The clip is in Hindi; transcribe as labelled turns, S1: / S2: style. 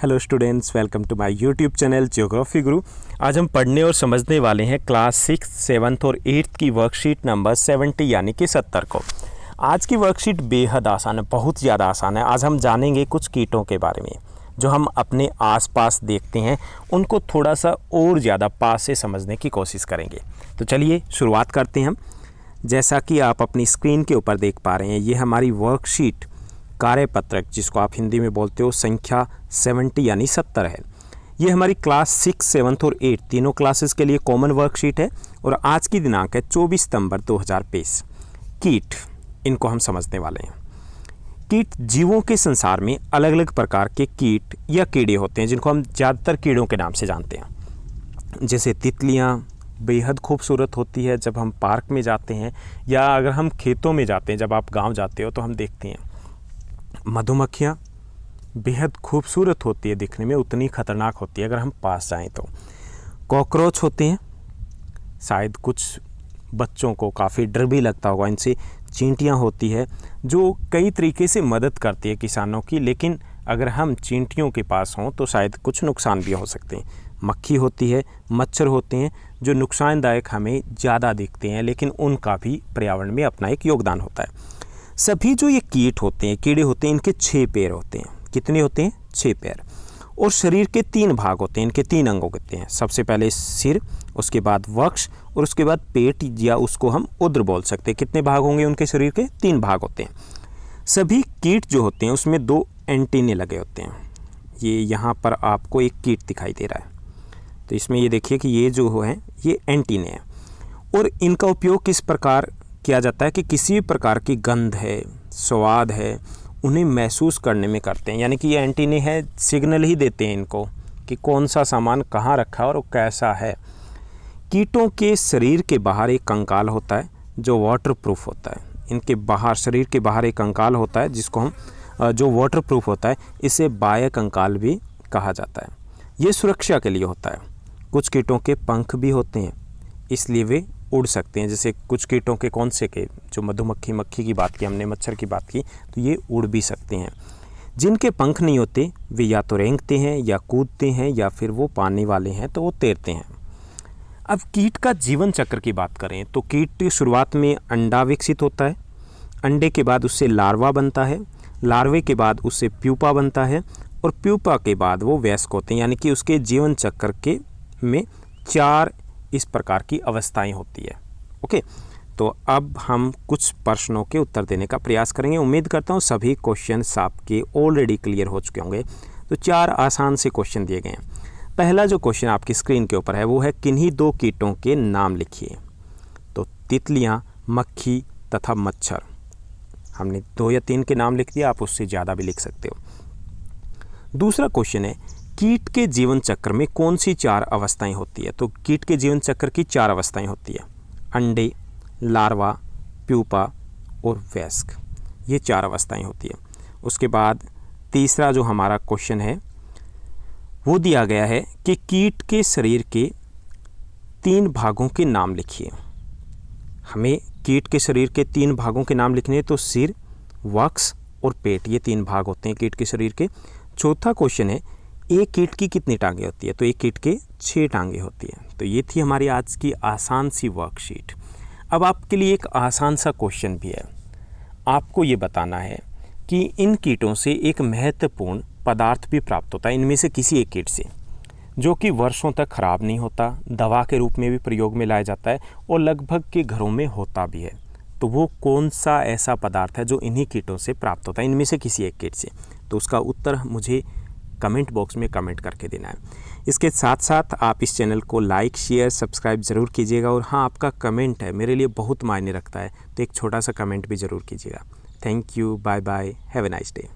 S1: Hello students, welcome to my YouTube channel geography Guru. आज हम पढ़ने और समझने वाले हैं क्लास 6, 7 और 8 की वर्कशीट नंबर 70 यानी कि 70 को। आज की वर्कशीट बेहद आसान है, बहुत ज़्यादा आसान है। आज हम जानेंगे कुछ कीटों के बारे में जो हम अपने आसपास देखते हैं, उनको थोड़ा सा और ज़्यादा पास से समझने की कोशिश करेंगे। तो चलिए शुरुआत करते हैं हम। जैसा कि आप अपनी स्क्रीन के ऊपर देख पा रहे हैं, ये हमारी वर्कशीट कार्यपत्रक, जिसको आप हिंदी में बोलते हो, संख्या 70 यानी 70 है। ये हमारी क्लास 6, 7 और 8 तीनों क्लासेस के लिए कॉमन वर्कशीट है और आज की दिनांक है 24 सितंबर 2023। कीट, इनको हम समझने वाले हैं। कीट जीवों के संसार में अलग अलग प्रकार के कीट या कीड़े होते हैं, जिनको हम ज़्यादातर कीड़ों के नाम से जानते हैं। जैसे तितलियाँ बेहद खूबसूरत होती है जब हम पार्क में जाते हैं, या अगर हम खेतों में जाते हैं, जब आप गाँव जाते हो तो हम देखते हैं। मधुमक्खियाँ बेहद खूबसूरत होती है दिखने में, उतनी खतरनाक होती है अगर हम पास जाएं तो। कॉकरोच होते हैं, शायद कुछ बच्चों को काफ़ी डर भी लगता होगा इनसे। चींटियाँ होती है जो कई तरीके से मदद करती है किसानों की, लेकिन अगर हम चींटियों के पास हों तो शायद कुछ नुकसान भी हो सकते हैं। मक्खी होती है, मच्छर होते हैं जो नुकसानदायक हमें ज़्यादा दिखते हैं, लेकिन उनका भी पर्यावरण में अपना एक योगदान होता है। सभी जो ये कीट होते हैं, कीड़े होते हैं, इनके 6 पैर होते हैं। कितने होते हैं? 6 पैर। और शरीर के 3 भाग होते हैं, इनके 3 अंग होते हैं। सबसे पहले सिर, उसके बाद वक्ष और उसके बाद पेट, या उसको हम उदर बोल सकते हैं। कितने भाग होंगे उनके शरीर के? 3 भाग होते हैं। सभी कीट जो होते हैं उसमें 2 एंटीने लगे होते हैं। ये यहाँ पर आपको एक कीट दिखाई दे रहा है, तो इसमें ये देखिए कि ये जो है ये एंटीने हैं। और इनका उपयोग किस प्रकार किया जाता है कि किसी भी प्रकार की गंध है, स्वाद है, उन्हें महसूस करने में करते हैं। यानी कि ये एंटीने हैं, सिग्नल ही देते हैं इनको कि कौन सा सामान कहाँ रखा है और वो कैसा है। कीटों के शरीर के बाहर एक कंकाल होता है जो वाटरप्रूफ होता है। इनके बाहर, शरीर के बाहर एक कंकाल होता है जिसको हम जो वाटरप्रूफ होता है, इसे बाह्य कंकाल भी कहा जाता है। ये सुरक्षा के लिए होता है। कुछ कीटों के पंख भी होते हैं, इसलिए वे उड़ सकते हैं। जैसे कुछ कीटों के, कौन से के, जो मधुमक्खी, मक्खी की बात की हमने, मच्छर की बात की, तो ये उड़ भी सकते हैं। जिनके पंख नहीं होते वे या तो रेंगते हैं या कूदते हैं, या फिर वो पानी वाले हैं तो वो तैरते हैं। अब कीट का जीवन चक्र की बात करें तो कीट शुरुआत में अंडा विकसित होता है। अंडे के बाद उससे लार्वा बनता है। लार्वे के बाद उससे प्यूपा बनता है और प्यूपा के बाद वो वयस्क होते हैं। यानी कि उसके जीवन चक्र के में 4 इस प्रकार की अवस्थाएं होती है। ओके, तो अब हम कुछ प्रश्नों के उत्तर देने का प्रयास करेंगे। उम्मीद करता हूँ सभी क्वेश्चन आपके ऑलरेडी क्लियर हो चुके होंगे। तो 4 आसान से क्वेश्चन दिए गए हैं। पहला जो क्वेश्चन आपकी स्क्रीन के ऊपर है वो है, किन्हीं 2 कीटों के नाम लिखिए। तो तितलियाँ, मक्खी तथा मच्छर। हमने 2 या 3 के नाम लिख दिया, आप उससे ज़्यादा भी लिख सकते हो। दूसरा क्वेश्चन है, कीट के जीवन चक्र में कौन सी 4 अवस्थाएं होती है? तो कीट के जीवन चक्र की 4 अवस्थाएं होती है। अंडे, लार्वा, प्यूपा और वयस्क, ये 4 अवस्थाएं होती है। उसके बाद तीसरा जो हमारा क्वेश्चन है वो दिया गया है कि कीट के शरीर के 3 भागों के नाम लिखिए। हमें कीट के शरीर के 3 भागों के नाम लिखने हैं, तो सिर, वक्ष और पेट, ये 3 भाग होते हैं कीट के शरीर के। चौथा क्वेश्चन है, एक कीट की कितनी टांगें होती है? तो एक कीट के 6 टांगें होती है। तो ये थी हमारी आज की आसान सी वर्कशीट। अब आपके लिए एक आसान सा क्वेश्चन भी है। आपको ये बताना है कि इन कीटों से एक महत्वपूर्ण पदार्थ भी प्राप्त होता है, इनमें से किसी एक कीट से, जो कि वर्षों तक खराब नहीं होता, दवा के रूप में भी प्रयोग में लाया जाता है और लगभग के घरों में होता भी है। तो वो कौन सा ऐसा पदार्थ है जो इन्हीं कीटों से प्राप्त होता है, इनमें से किसी एक कीट से? तो उसका उत्तर मुझे कमेंट बॉक्स में कमेंट करके देना है। इसके साथ साथ आप इस चैनल को लाइक, शेयर, सब्सक्राइब ज़रूर कीजिएगा। और हाँ, आपका कमेंट है मेरे लिए बहुत मायने रखता है, तो एक छोटा सा कमेंट भी ज़रूर कीजिएगा। Thank you, bye bye, have a nice day.